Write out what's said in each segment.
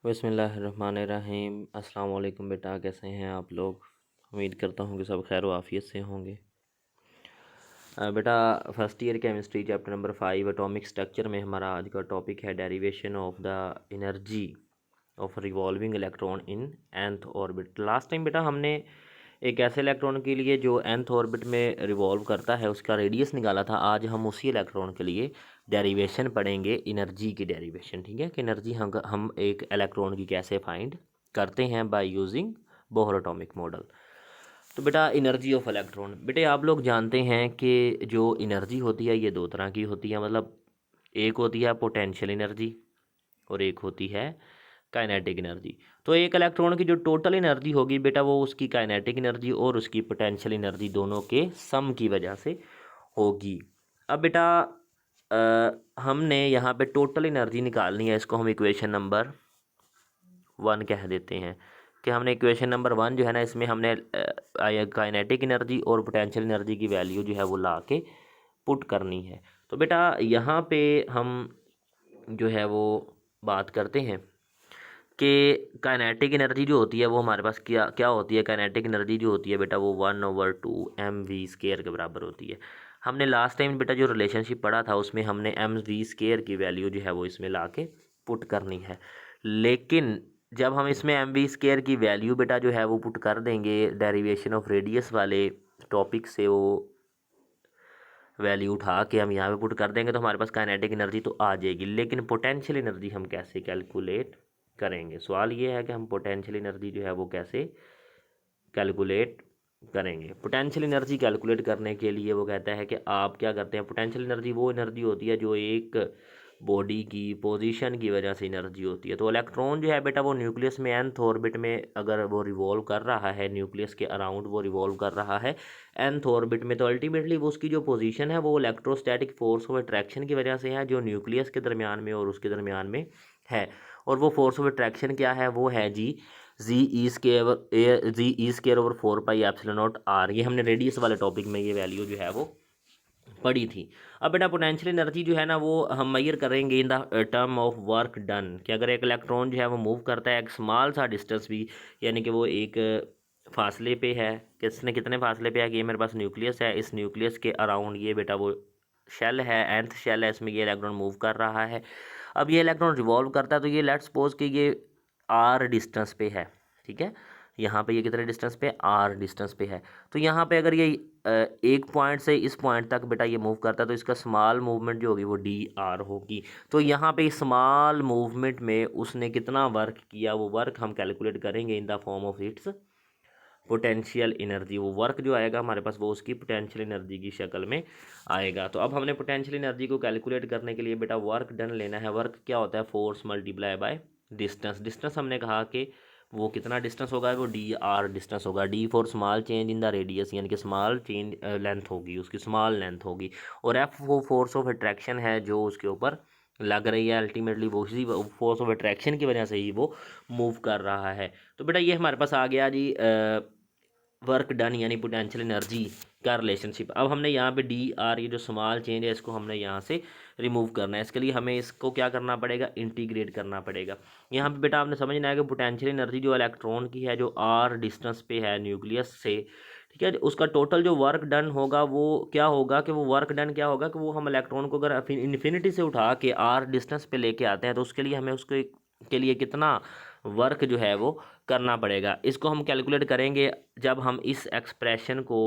बिस्मिल्लाहिर्रहमानिर्रहीम। अस्सलाम वालेकुम बेटा, कैसे हैं आप लोग? उम्मीद करता हूँ कि सब खैर व आफियत से होंगे। बेटा first year chemistry chapter number 5 atomic structure में हमारा आज का टॉपिक है derivation of the energy of revolving electron in nth orbit. Last time बेटा हमने एक ऐसे इलेक्ट्रॉन के लिए जो nth ऑर्बिट में रिवॉल्व करता है उसका रेडियस निकाला था। आज हम उसी इलेक्ट्रॉन के लिए डेरिवेशन पढ़ेंगे, एनर्जी की डेरिवेशन। ठीक है कि एनर्जी हम एक इलेक्ट्रॉन की कैसे फाइंड करते हैं by using Bohr atomic model. तो बेटा एनर्जी ऑफ इलेक्ट्रॉन, बेटे आप लोग जानते हैं कि जो एनर्जी होती है ये दो तरह की होती है। मतलब एक होती है पोटेंशियल एनर्जी और एक होती है काइनेटिक एनर्जी। तो एक इलेक्ट्रॉन की जो टोटल एनर्जी होगी बेटा वो उसकी काइनेटिक एनर्जी और उसकी पोटेंशियल एनर्जी दोनों के सम की वजह से होगी। अब बेटा हमने यहाँ पे टोटल एनर्जी निकालनी है, इसको हम इक्वेशन नंबर 1 कह देते हैं कि हमने इक्वेशन नंबर 1 जो है ना इसमें हमने काइनेटिक एनर्जी और पोटेंशियल एनर्जी की वैल्यू जो है वो ला के पुट करनी है। तो बेटा यहाँ पे हम जो है वो बात करते हैं कि काइनेटिक एनर्जी जो होती है वो हमारे पास क्या क्या होती है। काइनेटिक एनर्जी जो होती है बेटा वो 1/2 mv² के बराबर होती है। हमने लास्ट टाइम बेटा जो रिलेशनशिप पढ़ा था उसमें हमने mv² की वैल्यू जो है वो इसमें ला के पुट करनी है। लेकिन जब हम इसमें mv² की वैल्यू बेटा जो है वो पुट कर देंगे डेरिवेशन ऑफ रेडियस वाले टॉपिक से, वो वैल्यू उठा के हम यहाँ पे पुट कर देंगे तो हमारे पास काइनेटिक एनर्जी तो आ जाएगी। लेकिन पोटेंशियल एनर्जी हम कैसे कैलकुलेट करेंगे? सवाल ये है कि हम पोटेंशियल एनर्जी जो है वो कैसे कैलकुलेट करेंगे। पोटेंशियल एनर्जी कैलकुलेट करने के लिए वो कहता है कि आप क्या करते हैं, पोटेंशियल एनर्जी वो एनर्जी होती है जो एक बॉडी की पोजीशन की वजह से एनर्जी होती है। तो इलेक्ट्रॉन जो है बेटा वो न्यूक्लियस में nth ऑर्बिट में अगर वो रिवॉल्व कर रहा है, न्यूक्लियस के अराउंड वो रिवॉल्व कर रहा है nth ऑर्बिट में, तो अल्टीमेटली वो उसकी जो पोजीशन है वो इलेक्ट्रोस्टैटिक फोर्स ऑफ अट्रैक्शन की वजह से है जो न्यूक्लियस के दरमियान में और उसके दरमियान में है। और वो फोर्स ऑफ अट्रैक्शन क्या है? वो है G(E)² /4πε0r। ये हमने रेडियस वाले टॉपिक में ये वैल्यू जो है वो पढ़ी थी। अब बेटा पोटेंशियल एनर्जी जो है ना वो हम मेजर करेंगे in the term of work done, कि अगर एक इलेक्ट्रॉन जो है वो मूव करता है एक स्मॉल सा डिस्टेंस भी, यानी कि वो एक फासले पे है, किसने कितने फासले पे है कि ये मेरे पास न्यूक्लियस है, इस न्यूक्लियस के अराउंड ये बेटा वो शेल है, nth शेल है, इसमें ये इलेक्ट्रॉन मूव कर रहा है। अब ये इलेक्ट्रॉन रिवॉल्व करता है तो ये लेट्स सपोज कि ये r डिस्टेंस पे है। ठीक है, यहाँ पे ये कितने डिस्टेंस पे? r डिस्टेंस पे है। तो यहाँ पे अगर ये एक पॉइंट से इस पॉइंट तक बेटा ये मूव करता है तो इसका स्मॉल मूवमेंट जो होगी वो dr होगी। तो यहाँ पे स्मॉल मूवमेंट में उसने कितना वर्क किया, वो वर्क हम कैलकुलेट करेंगे in the form of its potential energy. वो वर्क जो आएगा हमारे पास वो उसकी पोटेंशियल एनर्जी की शक्ल में आएगा। तो अब हमने पोटेंशियल एनर्जी को कैलकुलेट करने के लिए बेटा वर्क डन लेना है। वर्क क्या होता है? Force multiply by distance. Distance हमने कहा कि वो कितना डिस्टेंस होगा? वो dr डिस्टेंस होगा। d for small change in the radius, यानी कि स्मॉल चेंज लेंथ होगी, उसकी स्मॉल लेंथ होगी। और f वो फोर्स ऑफ अट्रैक्शन है जो उसके ऊपर लग रही है, अल्टीमेटली वो उसी फोर्स ऑफ अट्रैक्शन की वजह से ही वो मूव कर रहा है। तो बेटा ये हमारे पास आ गया जी वर्क डन यानी पोटेंशियल एनर्जी का रिलेशनशिप। अब हमने यहाँ पे dr ये जो स्मॉल चेंज है इसको हमने यहाँ से रिमूव करना है। इसके लिए हमें इसको क्या करना पड़ेगा? इंटीग्रेट करना पड़ेगा। यहाँ पे बेटा आपने समझना है कि पोटेंशियल एनर्जी जो इलेक्ट्रॉन की है जो r डिस्टेंस पे है न्यूक्लियस से, ठीक है, उसका टोटल जो वर्क डन होगा वो क्या होगा कि वो वर्क डन क्या होगा कि वो हम इलेक्ट्रॉन को अगर इन्फिनिटी से उठा के r डिस्टेंस पे लेके आते हैं तो उसके लिए हमें उसको के लिए कितना वर्क जो है वो करना पड़ेगा। इसको हम कैलकुलेट करेंगे जब हम इस एक्सप्रेशन को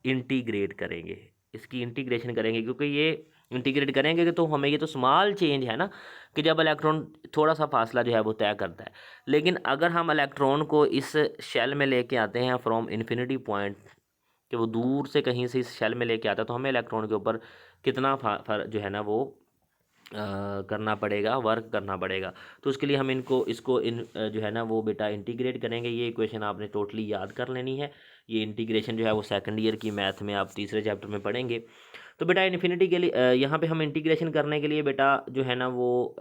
इंटीग्रेट करेंगे, इसकी इंटीग्रेशन करेंगे, क्योंकि ये इंटीग्रेट करेंगे कि तो हमें ये तो स्मॉल चेंज है ना कि जब इलेक्ट्रॉन थोड़ा सा फासला जो है वो तय करता है। लेकिन अगर हम इलेक्ट्रॉन को इस शेल में लेके आते हैं फ्रॉम इन्फिनिटी पॉइंट, कि वो दूर से कहीं से इस शेल में लेके आता है, तो हमें इलेक्ट्रॉन के ऊपर कितना जो है ना वो करना पड़ेगा, वर्क करना पड़ेगा। तो उसके लिए हम इसको जो है ना वो बेटा इंटीग्रेट करेंगे। ये इक्वेशन आपने टोटली याद कर लेनी है। ये इंटीग्रेशन जो है वो सेकंड ईयर की मैथ में आप तीसरे चैप्टर में पढ़ेंगे। तो बेटा इन्फिनिटी के लिए यहाँ पे हम इंटीग्रेशन करने के लिए बेटा जो है ना वो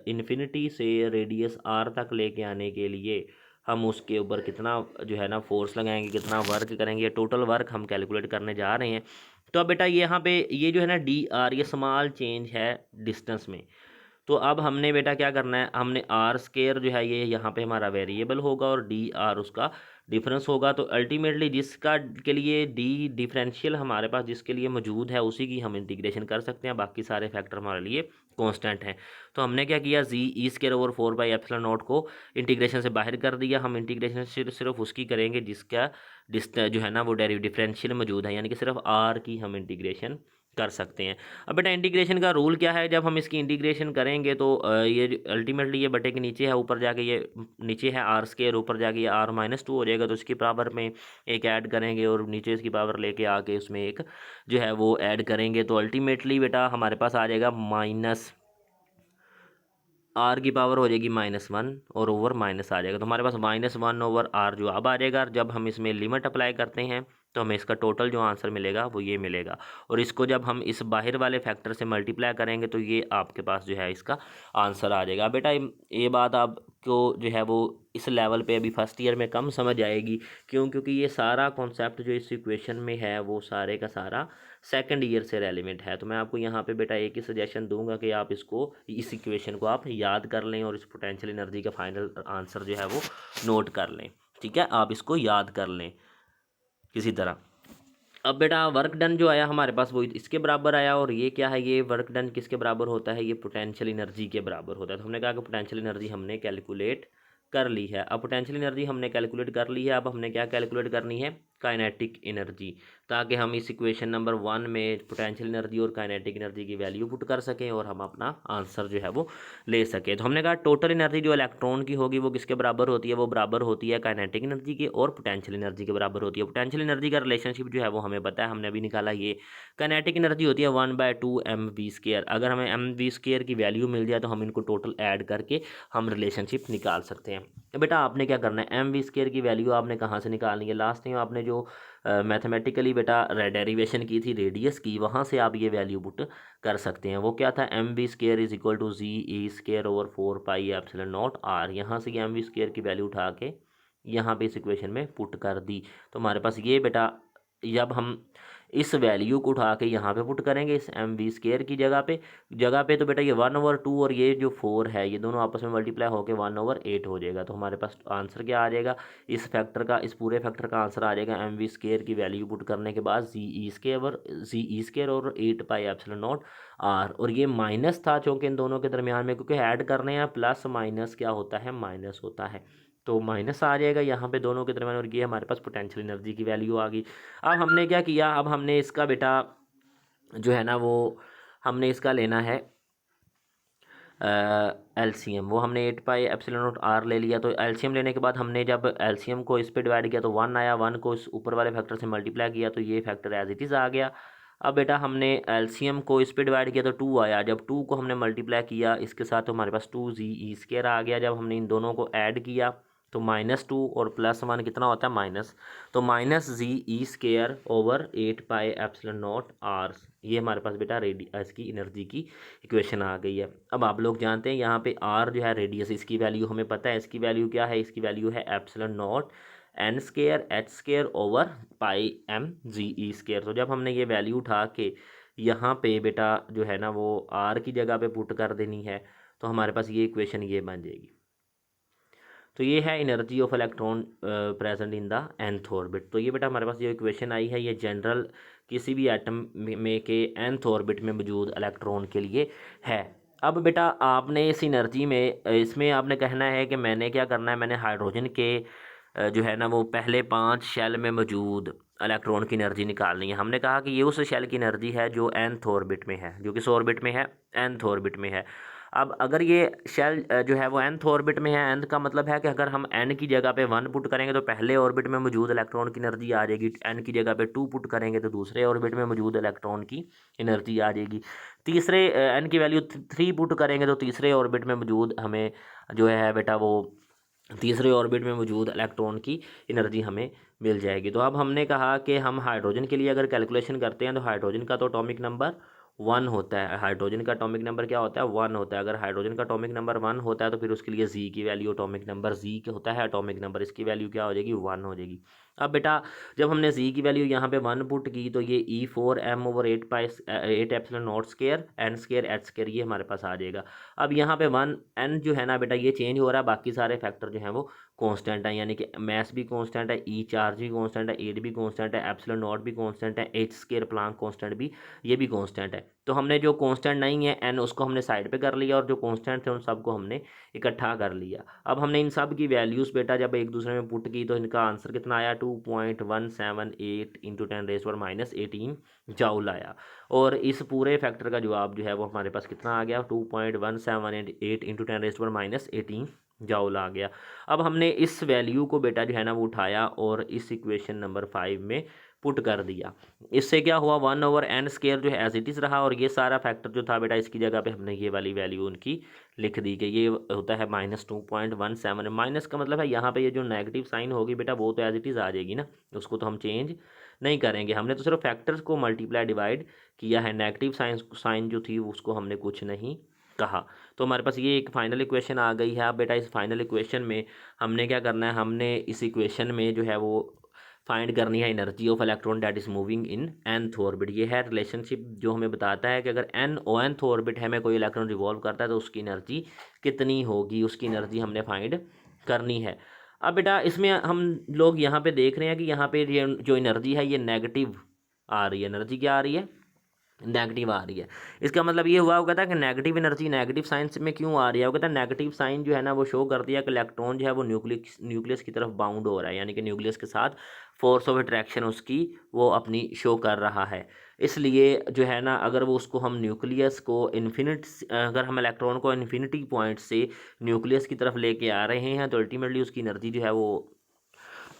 इन्फिनिटी से रेडियस r तक लेके आने के लिए हम उसके ऊपर कितना जो है ना फोर्स लगाएंगे, कितना वर्क करेंगे, टोटल वर्क हम कैलकुलेट करने जा रहे हैं। तो अब बेटा ये यहाँ पे ये जो है ना dr ये स्मॉल चेंज है डिस्टेंस में, तो अब हमने बेटा क्या करना है, हमने आर स्केयर जो है ये यहाँ पे हमारा वेरिएबल होगा और डी आर उसका डिफरेंस होगा। तो अल्टीमेटली जिसका के लिए डी डिफरेंशियल हमारे पास जिसके लिए मौजूद है उसी की हम इंटीग्रेशन कर सकते हैं, बाकी सारे फैक्टर हमारे लिए कांस्टेंट हैं। तो हमने क्या किया, जी ई स्केयर ओवर 4/ε0 को इंटीग्रेशन से बाहर कर दिया। हम इंटीग्रेशन सिर्फ उसकी करेंगे जिसका जो है ना वो डिफरेंशियल मौजूद है, यानी कि सिर्फ आर की हम इंटीग्रेशन कर सकते हैं। अब बेटा इंटीग्रेशन का रूल क्या है, जब हम इसकी इंटीग्रेशन करेंगे तो ये अल्टीमेटली ये बटे के नीचे है, ऊपर जाके ये नीचे है आर स्केयर, ऊपर जाके ये r-2 हो जाएगा। तो इसकी पावर में एक ऐड करेंगे और नीचे इसकी पावर लेके आके उसमें एक जो है वो ऐड करेंगे। तो अल्टीमेटली बेटा हमारे पास आ जाएगा माइनस आर की पावर हो जाएगी -1 और ओवर माइनस आ जाएगा। तो हमारे पास -1 ओवर आर जो अब आ जाएगा। जब हम इसमें लिमिट अप्लाई करते हैं तो हमें इसका टोटल जो आंसर मिलेगा वो ये मिलेगा, और इसको जब हम इस बाहर वाले फैक्टर से मल्टीप्लाई करेंगे तो ये आपके पास जो है इसका आंसर आ जाएगा। बेटा ये बात आपको जो है वो इस लेवल पे अभी फर्स्ट ईयर में कम समझ आएगी, क्योंकि ये सारा कॉन्सेप्ट जो इस इक्वेशन में है वो सारे का सारा सेकंड ईयर से रेलिवेंट है। तो मैं आपको यहाँ पे बेटा एक ही सजेशन दूंगा कि आप इसको इस इक्वेशन को आप याद कर लें और इस पोटेंशियल एनर्जी का फाइनल आंसर जो है वो नोट कर लें। ठीक है, आप इसको याद कर लें किसी तरह। अब बेटा वर्क डन जो आया हमारे पास वो इसके बराबर आया, और ये क्या है, ये वर्क डन किसके बराबर होता है, ये पोटेंशियल एनर्जी के बराबर होता है। तो हमने कहा कि पोटेंशियल एनर्जी हमने कैलकुलेट कर ली है। अब पोटेंशियल एनर्जी हमने कैलकुलेट कर ली है, अब हमने क्या कैलकुलेट करनी है, काइनेटिक एनर्जी, ताकि हम इस इक्वेशन नंबर 1 में पोटेंशियल एनर्जी और काइनेटिक एनर्जी की वैल्यू पुट कर सकें और हम अपना आंसर जो है वो ले सकें। तो हमने कहा टोटल एनर्जी जो इलेक्ट्रॉन की होगी वो किसके बराबर होती है, वो बराबर होती है काइनेटिक एनर्जी की और पोटेंशियल एनर्जी के बराबर होती है। पोटेंशियल एनर्जी का रिलेशनशिप जो है वो हमें पता है, हमने अभी निकाला। ये काइनेटिक एनर्जी होती है 1/2 mv²। अगर हमें mv² की वैल्यू मिल जाए तो हम इनको टोटल ऐड करके हम रिलेशनशिप निकाल सकते हैं। तो बेटा आपने क्या करना है, mv² की वैल्यू आपने कहाँ से निकालनी है, लास्ट टाइम आपने जो मैथमेटिकली बेटा डेरिवेशन की थी रेडियस की, वहाँ से आप ये वैल्यू पुट कर सकते हैं। वो क्या था, mv² = GE² ओवर 4πε0r। यहाँ से mv² की वैल्यू उठा के यहाँ पे इस इक्वेशन में पुट कर दी। तो हमारे पास ये बेटा जब हम इस वैल्यू को उठा के यहाँ पे पुट करेंगे इस mv² की जगह पे तो बेटा ये 1/2 और ये जो 4 है ये दोनों आपस में मल्टीप्लाई होकर 1/8 हो जाएगा। तो हमारे पास आंसर क्या आ जाएगा, इस फैक्टर का, इस पूरे फैक्टर का आंसर आ जाएगा mv² की वैल्यू पुट करने के बाद GE² और 8πε0r। और ये माइनस था चूँकि इन दोनों के दरमियान में, क्योंकि ऐड करने हैं प्लस माइनस क्या होता है, माइनस होता है। तो माइनस आ जाएगा यहाँ पे दोनों के दरमियान, और ये हमारे पास पोटेंशियल एनर्जी की वैल्यू आ गई। अब हमने क्या किया, अब हमने इसका बेटा जो है ना वो हमने इसका लेना है एलसीएम। वो हमने 8πε0r ले लिया। तो एलसीएम लेने के बाद हमने जब एलसीएम को इस पे डिवाइड किया तो 1 आया, 1 को इस ऊपर वाले फैक्टर से मल्टीप्लाई किया तो ये फैक्टर एज इट इज़ आ गया। अब बेटा हमने एलसीएम को इस पे डिवाइड किया तो 2 आया, जब 2 को हमने मल्टीप्लाई किया इसके साथ तो हमारे पास 2GE² आ गया। जब हमने इन दोनों को ऐड किया तो -2 और +1 कितना होता है, माइनस। तो -GE² ओवर 8πε0r, ये हमारे पास बेटा इसकी एनर्जी की इक्वेशन आ गई है। अब आप लोग जानते हैं यहाँ पे r जो है रेडियस, इसकी वैल्यू हमें पता है। इसकी वैल्यू क्या है, इसकी वैल्यू है ε0 n² ओवर πmGE²। तो जब हमने ये वैल्यू उठा के यहाँ पे बेटा जो है ना वो r की जगह पे पुट कर देनी है तो हमारे पास ये इक्वेशन ये बन जाएगी। तो ये है energy of electron present in the nth orbit. तो ये बेटा हमारे पास जो इक्वेशन आई है ये जनरल किसी भी एटम में के nth ऑर्बिट में मौजूद इलेक्ट्रॉन के लिए है। अब बेटा आपने इस एनर्जी में इसमें आपने कहना है कि मैंने क्या करना है, मैंने हाइड्रोजन के जो है ना वो पहले 5 शेल में मौजूद इलेक्ट्रॉन की एनर्जी निकालनी है। हमने कहा कि ये उस शेल की एनर्जी है जो nth ऑर्बिट में है, जो किस ऑर्बिट में है, nth ऑर्बिट में है। अब अगर ये शेल जो है वो nth ऑर्बिट में है, nth का मतलब है कि अगर हम n की जगह पे 1 पुट करेंगे तो पहले ऑर्बिट में मौजूद इलेक्ट्रॉन की एनर्जी आ जाएगी, n की जगह पे 2 पुट करेंगे तो दूसरे ऑर्बिट में मौजूद इलेक्ट्रॉन की एनर्जी आ जाएगी। तीसरे n की वैल्यू 3 पुट करेंगे तो तीसरे ऑर्बिट में मौजूद हमें जो है बेटा वो तीसरे ऑर्बिट में मौजूद इलेक्ट्रॉन की एनर्जी हमें मिल जाएगी। तो अब हमने कहा कि हम हाइड्रोजन के लिए अगर कैलकुलेशन करते हैं तो हाइड्रोजन का तो एटॉमिक नंबर 1 होता है। हाइड्रोजन का एटॉमिक नंबर क्या होता है, 1 होता है। अगर हाइड्रोजन का एटॉमिक नंबर 1 होता है तो फिर उसके लिए जी की वैल्यू, एटॉमिक नंबर जी के होता है एटॉमिक नंबर, इसकी वैल्यू क्या हो जाएगी, 1 हो जाएगी। अब बेटा जब हमने जी की वैल्यू यहाँ पे 1 पुट की तो ये E4m/8 epsilon naught square n square h square ये हमारे पास आ जाएगा। अब यहाँ पे 1 एन जो है ना बेटा ये चेंज हो रहा है, बाकी सारे फैक्टर जो हैं वो कांस्टेंट है, यानी कि मैस भी कांस्टेंट है, ई चार्ज भी कांस्टेंट है, एट भी कांस्टेंट है, एप्सिलॉन नॉट भी कांस्टेंट है, एच स्केयर प्लांक कांस्टेंट भी ये भी कांस्टेंट है। तो हमने जो कांस्टेंट नहीं है एन उसको हमने साइड पे कर लिया और जो कांस्टेंट थे उन सबको हमने इकट्ठा कर लिया। अब हमने इन सब की वैल्यूज़ बेटा जब एक दूसरे में पुट की तो इनका आंसर कितना आया 2.178 इंटू 10⁻18 जाउल आया। और इस पूरे फैक्टर का जवाब जो है वो हमारे पास कितना आ गया 2.178 इंटू 10⁻18 जाउल आ गया। अब हमने इस वैल्यू को बेटा जो है ना वो उठाया और इस इक्वेशन नंबर 5 में पुट कर दिया। इससे क्या हुआ 1/n स्केयर जो है एज इट इज़ रहा और ये सारा फैक्टर जो था बेटा इसकी जगह पे हमने ये वाली वैल्यू उनकी लिख दी कि ये होता है -2.17। माइनस का मतलब है यहाँ पे ये जो नेगेटिव साइन होगी बेटा वो तो एज इट इज़ आ जाएगी ना, उसको तो हम चेंज नहीं करेंगे। हमने तो सिर्फ फैक्टर्स को मल्टीप्लाई डिवाइड किया है, नेगेटिव साइन जो थी उसको हमने कुछ नहीं कहा। तो हमारे पास ये एक फाइनल इक्वेशन आ गई है। अब बेटा इस फाइनल इक्वेशन में हमने क्या करना है, हमने इस इक्वेशन में जो है वो फाइंड करनी है energy of electron that is moving in nth orbit. ये है रिलेशनशिप जो हमें बताता है कि अगर nth ऑर्बिट है में कोई इलेक्ट्रॉन रिवॉल्व करता है तो उसकी एनर्जी कितनी होगी, उसकी एनर्जी हमने फाइंड करनी है। अब बेटा इसमें हम लोग यहाँ पे देख रहे हैं कि यहाँ पे ये जो एनर्जी है ये नेगेटिव आ रही है, एनर्जी क्या आ रही है नेगेटिव आ रही है। इसका मतलब ये हुआ, वो कहता है कि नेगेटिव एनर्जी नेगेटिव साइंस में क्यों आ रही है। वो कहता है नेगेटिव साइन जो है ना वो शो करती है कि इलेक्ट्रॉन जो है वो न्यूक्लियस की तरफ बाउंड हो रहा है, यानी कि न्यूक्लियस के साथ फोर्स ऑफ अट्रैक्शन उसकी वो अपनी शो कर रहा है। इसलिए जो है ना अगर वो उसको हम न्यूक्लियस को अगर हम इलेक्ट्रॉन को इन्फिनिटी पॉइंट से न्यूक्लियस की तरफ लेके आ रहे हैं तो अल्टीमेटली उसकी एनर्जी जो है वो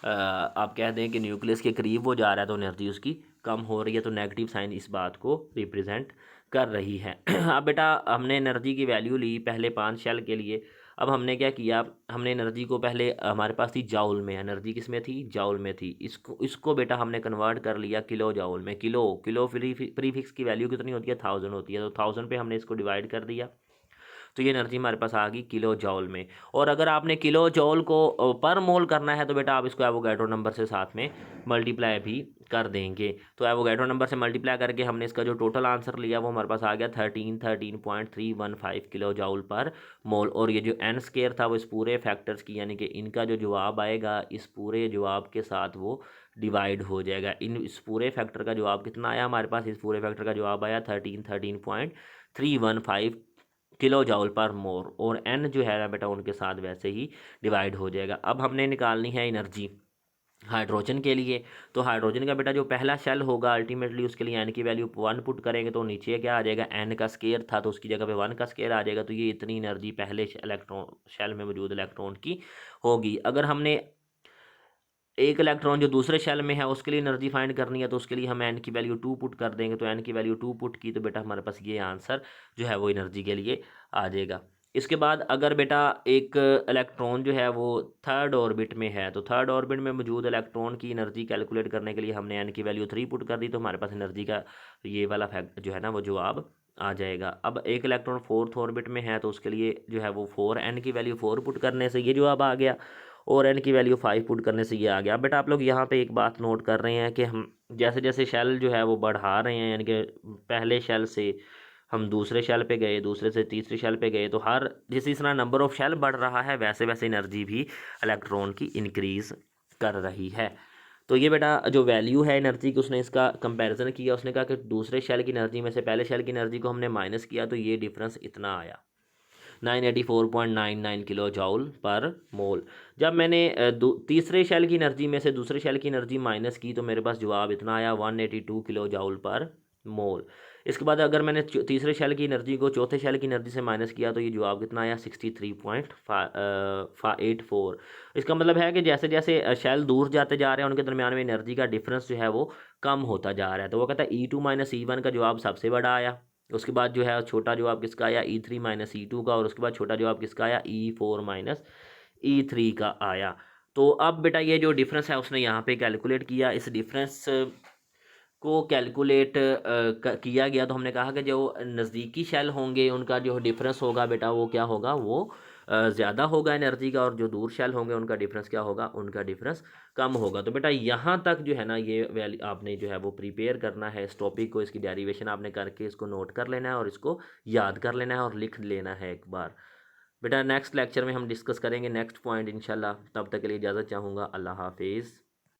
आप कह दें कि न्यूक्लियस के करीब वो जा रहा है तो एनर्जी उसकी कम हो रही है। तो नेगेटिव साइन इस बात को रिप्रेजेंट कर रही है। अब बेटा हमने एनर्जी की वैल्यू ली पहले 5 शेल के लिए। अब हमने क्या किया, हमने एनर्जी को पहले हमारे पास थी जाउल में, एनर्जी किस में थी जाउल में थी, इसको बेटा हमने कन्वर्ट कर लिया किलो जाउल में। किलो किलो प्रीफिक्स की वैल्यू कितनी होती है 1000 होती है, तो 1000 पे हमने इसको डिवाइड कर दिया तो ये एनर्जी हमारे पास आ गई किलो जॉल में। और अगर आपने किलो जॉल को पर मोल करना है तो बेटा आप इसको एवोगैड्रो नंबर से साथ में मल्टीप्लाई भी कर देंगे। तो एवोगैड्रो नंबर से मल्टीप्लाई करके हमने इसका जो टोटल आंसर लिया वो हमारे पास आ गया 13.315 किलो जॉल पर मोल। और ये जो एन स्केयर था वो इस पूरे फैक्टर्स की, यानी कि इनका जो जवाब आएगा इस पूरे जवाब के साथ वो डिवाइड हो जाएगा। इस पूरे फैक्टर का जवाब कितना आया हमारे पास, इस पूरे फैक्टर का जवाब आया 13.315 किलो जॉल पर मोल। और एन जो है ना बेटा उनके साथ वैसे ही डिवाइड हो जाएगा। अब हमने निकालनी है एनर्जी हाइड्रोजन के लिए। तो हाइड्रोजन का बेटा जो पहला शेल होगा अल्टीमेटली उसके लिए एन की वैल्यू 1 पुट करेंगे तो नीचे क्या आ जाएगा, एन का स्केयर था तो उसकी जगह पे 1 का स्केयर आ जाएगा। तो ये इतनी एनर्जी पहले इलेक्ट्रॉन शेल में मौजूद इलेक्ट्रॉन की होगी। अगर हमने एक इलेक्ट्रॉन जो दूसरे शेल में है उसके लिए एनर्जी फाइंड करनी है तो उसके लिए हम एन की वैल्यू 2 पुट कर देंगे। तो एन की वैल्यू 2 पुट की तो बेटा हमारे पास ये आंसर जो है वो एनर्जी के लिए आ जाएगा। इसके बाद अगर बेटा एक इलेक्ट्रॉन जो है वो थर्ड ऑर्बिट में है तो थर्ड ऑर्बिट में मौजूद इलेक्ट्रॉन की एनर्जी कैलकुलेट करने के लिए हमने एन की वैल्यू 3 पुट कर दी तो हमारे पास एनर्जी का ये वाला फैक्ट जो है ना वो जवाब आ जाएगा। अब एक इलेक्ट्रॉन फोर्थ ऑर्बिट में है तो उसके लिए जो है वो 4 एन की वैल्यू 4 पुट करने से ये जवाब आ गया और एन की वैल्यू 5 पुट करने से ये आ गया। बेटा आप लोग यहाँ पे एक बात नोट कर रहे हैं कि हम जैसे जैसे शेल जो है वो बढ़ा रहे हैं, यानी कि पहले शेल से हम दूसरे शेल पे गए, दूसरे से तीसरे शेल पे गए, तो हर जिस तरह नंबर ऑफ शेल बढ़ रहा है वैसे वैसे एनर्जी भी इलेक्ट्रॉन की इंक्रीज कर रही है। तो ये बेटा जो वैल्यू है एनर्जी की उसने इसका कंपैरिजन किया, उसने कहा कि दूसरे शेल की एनर्जी में से पहले शेल की एनर्जी को हमने माइनस किया तो ये डिफरेंस इतना आया 984.99 किलो जॉल पर मोल। जब मैंने तीसरे शेल की एनर्जी में से दूसरे शेल की एनर्जी माइनस की तो मेरे पास जवाब इतना आया 182 किलो जॉल पर मोल। इसके बाद अगर मैंने तीसरे शेल की एनर्जी को चौथे शेल की एनर्जी से माइनस किया तो ये जवाब कितना आया 63.84। इसका मतलब है कि जैसे जैसे शेल दूर जाते जा रहे हैं उनके दरमियान में एनर्जी का डिफरेंस जो है वो कम होता जा रहा है। तो वो कहता है E2 - E1 का जवाब सबसे बड़ा आया। उसके बाद जो है छोटा जवाब किसका आया E3 - E2 का। और उसके बाद छोटा जवाब किसका आया E4 - E3 का आया। तो अब बेटा ये जो डिफरेंस है उसने यहाँ पे कैलकुलेट किया। इस डिफरेंस को कैलकुलेट किया गया तो हमने कहा कि जो नज़दीकी शेल होंगे उनका जो डिफरेंस होगा बेटा वो क्या होगा, वो ज़्यादा होगा एनर्जी का, और जो दूर शेल होंगे उनका डिफरेंस क्या होगा, उनका डिफरेंस कम होगा। तो बेटा यहाँ तक जो है ना ये वैल्यू आपने जो है वो प्रिपेयर करना है इस टॉपिक को, इसकी डेरिवेशन आपने करके इसको नोट कर लेना है और इसको याद कर लेना है और लिख लेना है एक बार। बेटा नेक्स्ट लेक्चर में हम डिस्कस करेंगे नेक्स्ट पॉइंट इंशाल्लाह। तब तक के लिए इजाज़त चाहूँगा। अल्लाह हाफिज़।